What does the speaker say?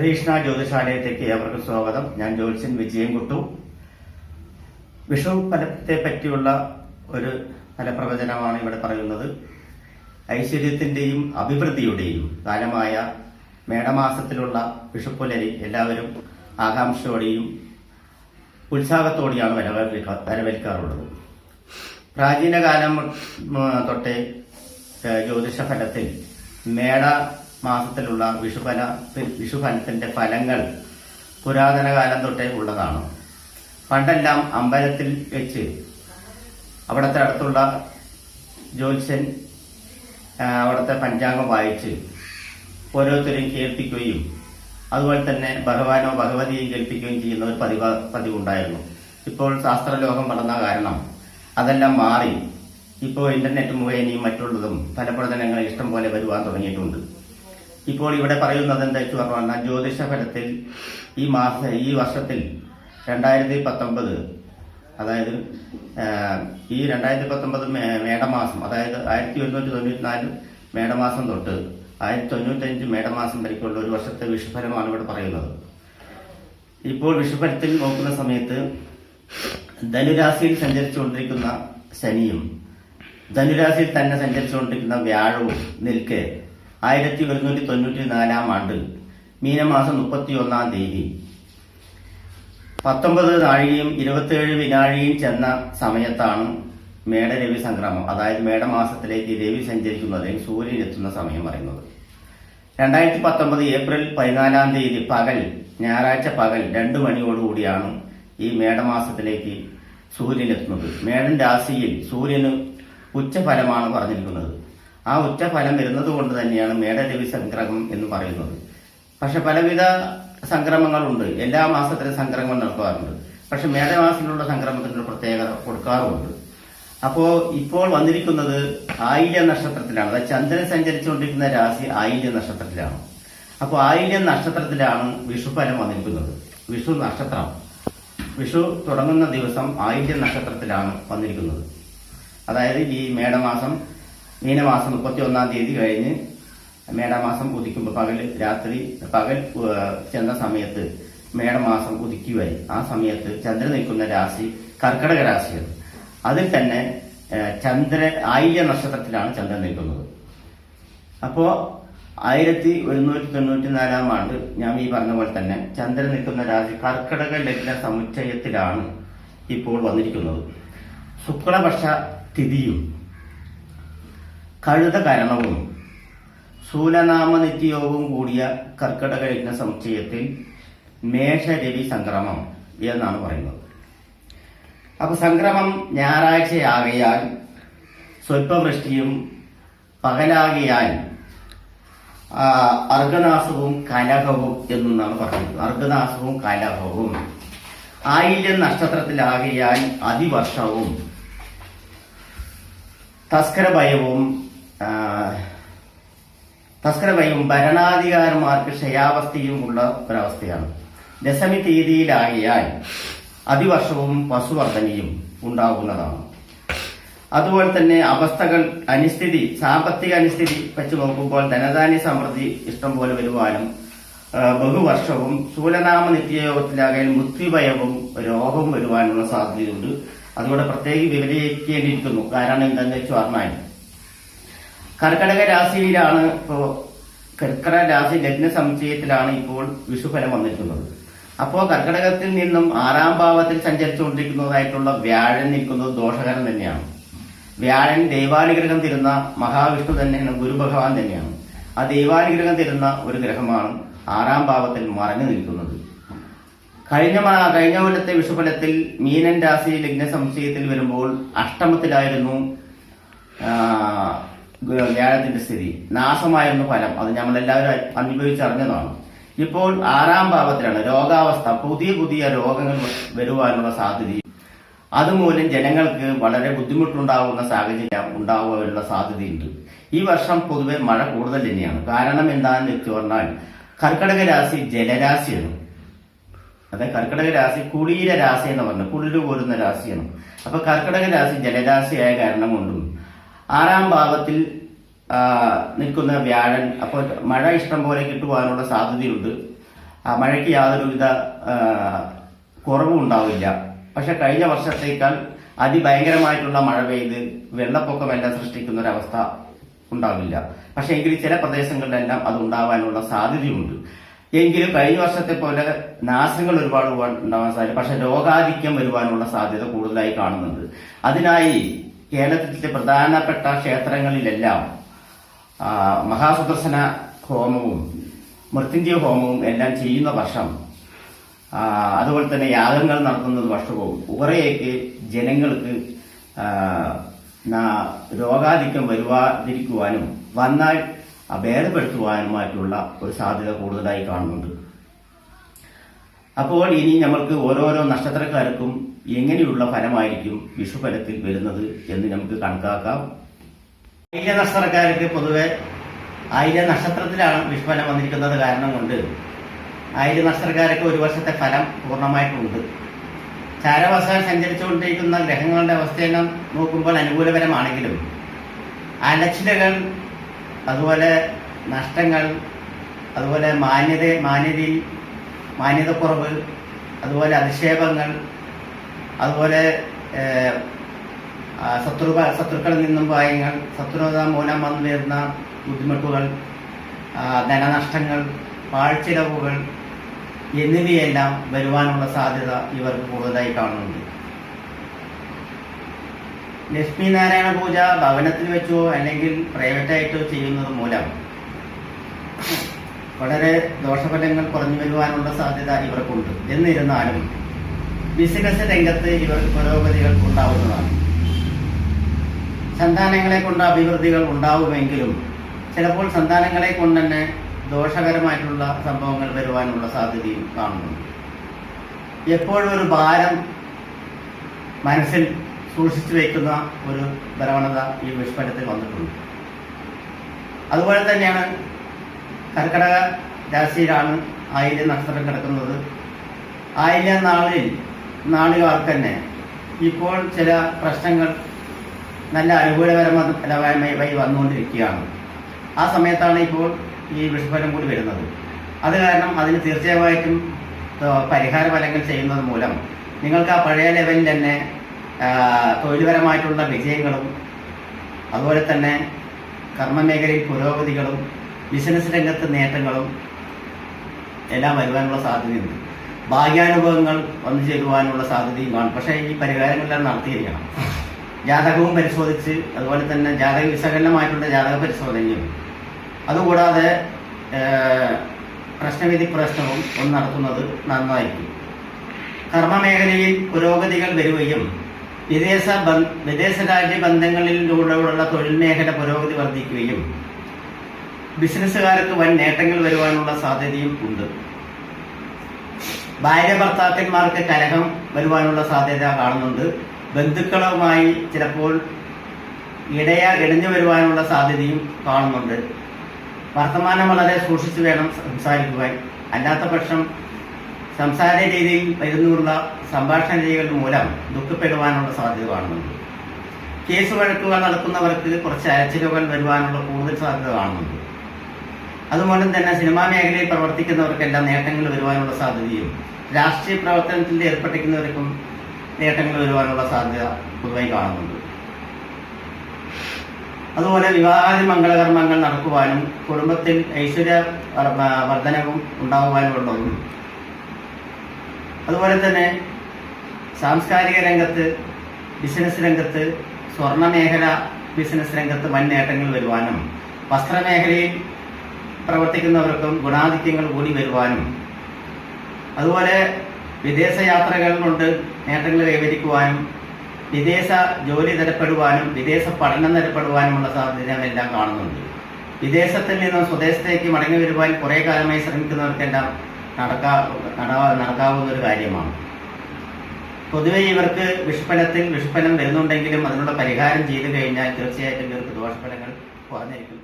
ശ്രീകൃഷ്ണ ജ്യോതിഷാലയത്തേക്ക് ഏവർക്കും സ്വാഗതം. ഞാൻ ജ്യോത്സ്യൻ വിജയൻകുട്ടു. വിഷു ഫലത്തെ പറ്റിയുള്ള ഒരു ഫലപ്രവചനമാണ് ഇവിടെ പറയുന്നത്. ഐശ്വര്യത്തിന്റെയും അഭിവൃദ്ധിയുടെയും കാലമായ മേടമാസത്തിലുള്ള വിഷുപ്പുലരി എല്ലാവരും ആകാംക്ഷയോടെയും ഉത്സാഹത്തോടെയാണ് വരവേൽക്കാറുള്ളത്. പ്രാചീന കാലം തൊട്ടേ ജ്യോതിഷ ഫലത്തിൽ മേട മാസത്തിലുള്ള വിഷുഫലത്തിന്റെ ഫലങ്ങൾ പുരാതന കാലം തൊട്ടേ ഉള്ളതാണ്. പണ്ടെല്ലാം അമ്പലത്തിൽ വെച്ച് അവിടുത്തെ അടുത്തുള്ള ജ്യോത്സ്യൻ അവിടുത്തെ പഞ്ചാംഗം വായിച്ച് ഓരോരുത്തരെയും കേൾപ്പിക്കുകയും അതുപോലെ തന്നെ ഭഗവാനോ ഭഗവതിയെയും കേൾപ്പിക്കുകയും ചെയ്യുന്ന ഒരു പതിവുണ്ടായിരുന്നു. ഇപ്പോൾ ശാസ്ത്രലോകം വളർന്ന കാരണം അതെല്ലാം മാറി ഇപ്പോൾ ഇന്റർനെറ്റ് മുഖേനയും മറ്റുള്ളതും ഫലപ്രവചനങ്ങൾ ഇഷ്ടം പോലെ വരുവാൻ തുടങ്ങിയിട്ടുണ്ട്. ഇപ്പോൾ ഇവിടെ പറയുന്നത് എന്താ വെച്ച് പറഞ്ഞാൽ ജ്യോതിഷ ഫലത്തിൽ ഈ വർഷത്തിൽ 2019 അതായത് ഈ 2019 മേടമാസം, അതായത് 1194 മേടമാസം തൊട്ട് 1095 മേടമാസം വരയ്ക്കുള്ള ഒരു വർഷത്തെ വിഷുഫലമാണ് ഇവിടെ പറയുന്നത്. ഇപ്പോൾ വിഷുഫലത്തിൽ നോക്കുന്ന സമയത്ത് ധനുരാശിയിൽ സഞ്ചരിച്ചുകൊണ്ടിരിക്കുന്ന ശനിയും ധനുരാശിയിൽ തന്നെ സഞ്ചരിച്ചുകൊണ്ടിരിക്കുന്ന വ്യാഴവും നിൽക്കെ 1194 ആണ്ട് മീനമാസം 31 തീയതി 19 നാഴികയും 27 വിനാഴികയും ചെന്ന സമയത്താണ് മേടരവി സംക്രമം, അതായത് മേടമാസത്തിലേക്ക് രവി സഞ്ചരിക്കുന്നത്, സൂര്യൻ എത്തുന്ന സമയം പറയുന്നത്. 2019 ഏപ്രിൽ 14 തീയതി പകൽ, ഞായറാഴ്ച പകൽ 2 മണിയോടുകൂടിയാണ് ഈ മേടമാസത്തിലേക്ക് സൂര്യൻ എത്തുന്നത്. മേടൻ രാശിയിൽ സൂര്യന് ഉച്ചഫലമാണ് പറഞ്ഞിരിക്കുന്നത്. ആ ഉച്ചഫലം വരുന്നത് കൊണ്ട് തന്നെയാണ് മേടരവി സംക്രമം എന്ന് പറയുന്നത്. പക്ഷെ പലവിധ സംക്രമങ്ങളുണ്ട്. എല്ലാ മാസത്തിലും സംക്രമം നടത്താറുണ്ട്. പക്ഷെ മേടമാസത്തിലുള്ള സംക്രമത്തിനുള്ള പ്രത്യേകത കൊടുക്കാറുമുണ്ട്. അപ്പോ ഇപ്പോൾ വന്നിരിക്കുന്നത് ആയില്യ നക്ഷത്രത്തിലാണ്. അതായത് ചന്ദ്രൻ സഞ്ചരിച്ചുകൊണ്ടിരിക്കുന്ന രാശി ആയില്യ നക്ഷത്രത്തിലാണ്. അപ്പോൾ ആയില്യ നക്ഷത്രത്തിലാണ് വിഷുഫലം വന്നിരിക്കുന്നത്. വിഷു നക്ഷത്രം, വിഷു തുടങ്ങുന്ന ദിവസം ആയില്യ നക്ഷത്രത്തിലാണ് വന്നിരിക്കുന്നത്. അതായത് ഈ മീനമാസം 31 തീയതി കഴിഞ്ഞ് മേടമാസം ഉദിക്കുമ്പോൾ പകൽ ചെന്ന സമയത്ത് മേടമാസം ഉദിക്കുവായി. ആ സമയത്ത് ചന്ദ്രൻ നിൽക്കുന്ന രാശി കർക്കടക രാശിയാണ്. അതിൽ തന്നെ ആയില്യ നക്ഷത്രത്തിലാണ് ചന്ദ്രൻ നിൽക്കുന്നത്. അപ്പോ 1194 ആണ്ട് ഞാൻ ഈ പറഞ്ഞ പോലെ തന്നെ ചന്ദ്രൻ നിൽക്കുന്ന രാശി കർക്കടക ലഗ്ന സമുച്ചയത്തിലാണ് ഇപ്പോൾ വന്നിരിക്കുന്നത്. ശുക്ലപക്ഷ തിഥിയും കഴുതകരണവും ശൂലനാമനിത്യയോഗവും കൂടിയ കർക്കടക ലഗ്ന സമുച്ചയത്തിൽ മേഷരവി സംക്രമം എന്നാണ് പറയുന്നത്. അപ്പൊ സംക്രമം ഞായറാഴ്ചയാകയാൽ സ്വൽപ്പവൃഷ്ടിയും പകലാകിയാൽ അർഘനാശവും കലഹവും എന്നാണ് പറയുന്നത്. അർഘനാശവും കലഹവും. ആയില്യം നക്ഷത്രത്തിലാകിയാൽ അതിവർഷവും തസ്കരഭയവും ഭരണാധികാരിമാർക്ക് ക്ഷയാവസ്ഥയും ഉള്ള ഒരവസ്ഥയാണ്. ദശമി തീയതിയിലാകിയാൽ അതിവർഷവും പശുവർദ്ധനയും ഉണ്ടാകുന്നതാണ്. അതുപോലെ തന്നെ സാമ്പത്തിക അനിസ്ഥിതി വെച്ച് നോക്കുമ്പോൾ ധനധാന്യ സമൃദ്ധി ഇഷ്ടം പോലെ വരുവാനും ബഹുവർഷവും ശൂലനാമ നിത്യയോഗത്തിലാകയാൽ മൃത്യുഭയവും രോഗവും വരുവാനുള്ള സാധ്യതയുണ്ട്. അതുകൊണ്ട് പ്രത്യേകം വിവരിക്കേണ്ടിയിരിക്കുന്നു. കാരണം എന്താണെന്ന് വെച്ച് പറഞ്ഞാൽ കർക്കടക രാശിയിലാണ് കർക്കടക രാശി ലഗ്ന സമുച്ചയത്തിലാണ് ഇപ്പോൾ വിഷുഫലം വന്നിരിക്കുന്നത്. അപ്പോൾ കർക്കടകത്തിൽ നിന്നും 6ാം ഭാവത്തിൽ സഞ്ചരിച്ചുകൊണ്ടിരിക്കുന്നതായിട്ടുള്ള വ്യാഴൻ നിൽക്കുന്നത് ദോഷകരം തന്നെയാണ്. വ്യാഴൻ ദൈവാനുഗ്രഹം തരുന്ന മഹാവിഷ്ണു തന്നെയാണ്, ഗുരു ഭഗവാൻ തന്നെയാണ്. ആ ദൈവാനുഗ്രഹം തരുന്ന ഒരു ഗ്രഹമാണ് 6ാം ഭാവത്തിൽ മറഞ്ഞു നിൽക്കുന്നത്. കഴിഞ്ഞ കൊല്ലത്തെ വിഷുഫലത്തിൽ മീനൻ രാശി ലഗ്ന സമുച്ചയത്തിൽ വരുമ്പോൾ അഷ്ടമത്തിലായിരുന്നു വ്യാഴത്തിന്റെ സ്ഥിതി. നാശമായിരുന്നു ഫലം. അത് നമ്മളെല്ലാവരും അനുഭവിച്ചറിഞ്ഞതാണ്. ഇപ്പോൾ 6ാം ഭാവത്തിലാണ്. രോഗാവസ്ഥ, പുതിയ രോഗങ്ങൾ വരുവാനുള്ള സാധ്യതയും അതുമൂലം ജനങ്ങൾക്ക് വളരെ ബുദ്ധിമുട്ടുണ്ടാകുന്ന സാഹചര്യം ഉണ്ടാകാനുള്ള സാധ്യതയുണ്ട്. ഈ വർഷം പൊതുവെ മഴ കൂടുതൽ തന്നെയാണ്. കാരണം എന്താണെന്ന് വെച്ച് പറഞ്ഞാൽ കർക്കടക രാശി ജലരാശിയാണ്. അതെ, കർക്കടക രാശി കുളീര രാശി എന്ന് പറഞ്ഞു, കുളിര് പോരുന്ന രാശിയാണ്. അപ്പൊ കർക്കടക രാശി ജലരാശിയായ കാരണം കൊണ്ടും 6ാം ഭാവത്തിൽ നിൽക്കുന്ന വ്യാഴൻ, അപ്പോൾ മഴ ഇഷ്ടം പോലെ കിട്ടുവാനുള്ള സാധ്യതയുണ്ട്. മഴയ്ക്ക് യാതൊരുവിധ കുറവും ഉണ്ടാവില്ല. പക്ഷെ കഴിഞ്ഞ വർഷത്തേക്കാൾ അതിഭയങ്കരമായിട്ടുള്ള മഴ പെയ്ത് വെള്ളപ്പൊക്കമെല്ലാം സൃഷ്ടിക്കുന്ന ഒരവസ്ഥ ഉണ്ടാവില്ല. പക്ഷെ എങ്കിലും ചില പ്രദേശങ്ങളിലെല്ലാം അത് ഉണ്ടാവാനുള്ള സാധ്യതയുണ്ട്. എങ്കിലും കഴിഞ്ഞ വർഷത്തെ പോലെ നാശങ്ങൾ ഒരുപാട് ഉണ്ടാവാൻ സാധ്യത, പക്ഷെ രോഗാധിക്യം വരുവാനുള്ള സാധ്യത കൂടുതലായി കാണുന്നുണ്ട്. അതിനായി കേരളത്തിലെ പ്രധാനപ്പെട്ട ക്ഷേത്രങ്ങളിലെല്ലാം മഹാസുദർശന ഹോമവും മൃത്യുഞ്ജയ ഹോമവും എല്ലാം ചെയ്യുന്ന വർഷം, അതുപോലെ തന്നെ യാഗങ്ങൾ നടത്തുന്നത് വർഷവും കുറേയൊക്കെ ജനങ്ങൾക്ക് രോഗാധിക്യം വരുവാതിരിക്കുവാനും വന്നാൽ ഭേദപ്പെടുത്തുവാനുമായിട്ടുള്ള ഒരു സാധ്യത കൂടുതലായി കാണുന്നുണ്ട്. അപ്പോൾ ഇനി നമ്മൾക്ക് ഓരോരോ നക്ഷത്രക്കാർക്കും എങ്ങനെയുള്ള ഫലമായിരിക്കും വിഷുഫലത്തിൽ വരുന്നത് എന്ന് നമുക്ക് കണക്കാക്കാം. ആയില്യ നക്ഷത്രക്കാർക്ക് പൊതുവെ ആയില്യ നക്ഷത്രത്തിലാണ് വിഷുഫലം വന്നിരിക്കുന്നത് കാരണം കൊണ്ട് ആയില്യ നക്ഷത്രക്കാർക്ക് ഒരു വർഷത്തെ ഫലം പൂർണ്ണമായിട്ടുണ്ട്. ചാരവശാൽ സഞ്ചരിച്ചുകൊണ്ടിരിക്കുന്ന ഗ്രഹങ്ങളുടെ അവസ്ഥയെല്ലാം നോക്കുമ്പോൾ അനുകൂലപരമാണെങ്കിലും അലച്ചിലകൾ, അതുപോലെ നഷ്ടങ്ങൾ, അതുപോലെ മാന്യതക്കുറവ്, അതുപോലെ അധിക്ഷേപങ്ങൾ, അതുപോലെ ശത്രുക്കളിൽ നിന്നും ഭയങ്ങൾ, ശത്രുത മൂലം വന്നു വരുന്ന ബുദ്ധിമുട്ടുകൾ, ധനനഷ്ടങ്ങൾ, പാഴ്ചിലവുകൾ എന്നിവയെല്ലാം വരുവാനുള്ള സാധ്യത ഇവർക്ക് കൂടുതലായി കാണുന്നുണ്ട്. ലക്ഷ്മി നാരായണ പൂജ ഭവനത്തിൽ വെച്ചോ അല്ലെങ്കിൽ പ്രൈവറ്റായിട്ടോ ചെയ്യുന്നത് മൂലം വളരെ ദോഷഫലങ്ങൾ കുറഞ്ഞു വരുവാനുള്ള സാധ്യത ഇവർക്കുണ്ട്. എന്നിരുന്നാലും ബിസിനസ് രംഗത്ത് ഇവർക്ക് പുരോഗതികൾ ഉണ്ടാവുന്നതാണ്. സന്താനങ്ങളെ കൊണ്ട് അഭിവൃദ്ധികൾ ഉണ്ടാവുമെങ്കിലും ചിലപ്പോൾ സന്താനങ്ങളെ കൊണ്ട് തന്നെ ദോഷകരമായിട്ടുള്ള സംഭവങ്ങൾ വരുവാനുള്ള സാധ്യതയും കാണുന്നുണ്ട്. എപ്പോഴും ഒരു ഭാരം മനസ്സിൽ സൂക്ഷിച്ചു വയ്ക്കുന്ന ഒരു പ്രവണത ഈ വിഷുഫലത്തിൽ വന്നിട്ടുണ്ട്. അതുപോലെ തന്നെയാണ് കർക്കിടക രാശിയിലാണ് ആയില്യ നക്ഷത്രം കിടക്കുന്നത്. ആയില്യ നാളുകാർക്ക് തന്നെ ഇപ്പോൾ ചില പ്രശ്നങ്ങൾ നല്ല അനുകൂലപരമായി വന്നുകൊണ്ടിരിക്കുകയാണ്. ആ സമയത്താണ് ഇപ്പോൾ ഈ വിഷുഫലം കൂടി വരുന്നത്. അത് കാരണം അതിന് തീർച്ചയായിട്ടും പരിഹാര ഫലങ്ങൾ ചെയ്യുന്നത് മൂലം നിങ്ങൾക്ക് ആ പഴയ ലെവലിൽ തന്നെ തൊഴിൽപരമായിട്ടുള്ള വിജയങ്ങളും, അതുപോലെ തന്നെ കർമ്മമേഖലയിൽ പുരോഗതികളും, ബിസിനസ് രംഗത്ത് നേട്ടങ്ങളും എല്ലാം വരുവാനുള്ള സാധ്യതയുണ്ട്. ഭാഗ്യാനുഭവങ്ങൾ വന്നു ചേരുവാനുള്ള സാധ്യതയും കാണും. പക്ഷേ ഈ പരിഹാരങ്ങളെല്ലാം നടത്തിയിരിക്കണം. ജാതകവും പരിശോധിച്ച്, അതുപോലെ തന്നെ ജാതക വിശകലനമായിട്ടുള്ള ജാതക പരിശോധനയും, അതുകൂടാതെ പ്രശ്നവിധി പ്രശ്നവും ഒന്ന് നടത്തുന്നത് നന്നായിരിക്കും. കർമ്മമേഖലയിൽ പുരോഗതികൾ വരികയും വിദേശ രാജ്യ ബന്ധങ്ങളിലൂടെയുള്ള തൊഴിൽ മേഖല പുരോഗതി വർദ്ധിക്കുകയും ബിസിനസ്സുകാർക്ക് വൻ നേട്ടങ്ങൾ വരുവാനുള്ള സാധ്യതയും ഉണ്ട്. ഭാര്യ ഭർത്താക്കന്മാർക്ക് കലഹം വരുവാനുള്ള സാധ്യത കാണുന്നുണ്ട്. ബന്ധുക്കളുമായി ചിലപ്പോൾ ഇടഞ്ഞു വരുവാനുള്ള സാധ്യതയും കാണുന്നുണ്ട്. വർത്തമാനം വളരെ സൂക്ഷിച്ചു വേണം സംസാരിക്കുവാൻ. അല്ലാത്ത പക്ഷം സംസാര രീതിയിൽ വരുന്നുള്ള സംഭാഷണ രീതികൾ മൂലം ദുഃഖപ്പെടുവാനുള്ള സാധ്യത കാണുന്നുണ്ട്. കേസ് വഴക്കുകൾ നടക്കുന്നവർക്ക് കുറച്ച് അരച്ചിലുകൾ വരുവാനുള്ള കൂടുതൽ സാധ്യത കാണുന്നുണ്ട്. അതുമൂലം തന്നെ സിനിമാ മേഖലയിൽ പ്രവർത്തിക്കുന്നവർക്കെല്ലാം നേട്ടങ്ങൾ വരുവാനുള്ള സാധ്യതയും രാഷ്ട്രീയ പ്രവർത്തനത്തിൽ ഏർപ്പെട്ടിരിക്കുന്നവർക്കും നേട്ടങ്ങൾ വരുവാനുള്ള സാധ്യത പൊതുവായി കാണുന്നുണ്ട്. അതുപോലെ വിവാഹാദി മംഗളകർമ്മങ്ങൾ നടക്കുവാനും കുടുംബത്തിൽ ഐശ്വര്യ വർധനവും ഉണ്ടാകുവാനുള്ളതും, അതുപോലെ തന്നെ സാംസ്കാരിക രംഗത്ത്, ബിസിനസ് രംഗത്ത്, സ്വർണ്ണ മേഖല ബിസിനസ് രംഗത്ത് വൻ നേട്ടങ്ങൾ വരുവാനും വസ്ത്രമേഖലയിൽ പ്രവർത്തിക്കുന്നവർക്കും ഗുണാധിക്യങ്ങൾ കൂടി വരുവാനും, അതുപോലെ വിദേശ യാത്രകൾ കൊണ്ട് നേട്ടങ്ങൾ കൈവരിക്കുവാനും വിദേശ ജോലി തരപ്പെടുവാനും വിദേശ പഠനം തരപ്പെടുവാനുമുള്ള സാധ്യതകളെല്ലാം കാണുന്നുണ്ട്. വിദേശത്തിൽ നിന്നും സ്വദേശത്തേക്ക് മടങ്ങി വരുവാൻ കുറേ കാലമായി ശ്രമിക്കുന്നവർക്കെല്ലാം നടക്കാവുന്ന ഒരു കാര്യമാണ്. പൊതുവെ ഇവർക്ക് വിഷുഫലം വരുന്നുണ്ടെങ്കിലും അതിനുള്ള പരിഹാരം ചെയ്തു കഴിഞ്ഞാൽ തീർച്ചയായിട്ടും ഇവർക്ക് ദോഷഫലങ്ങൾ കുറഞ്ഞിരിക്കും.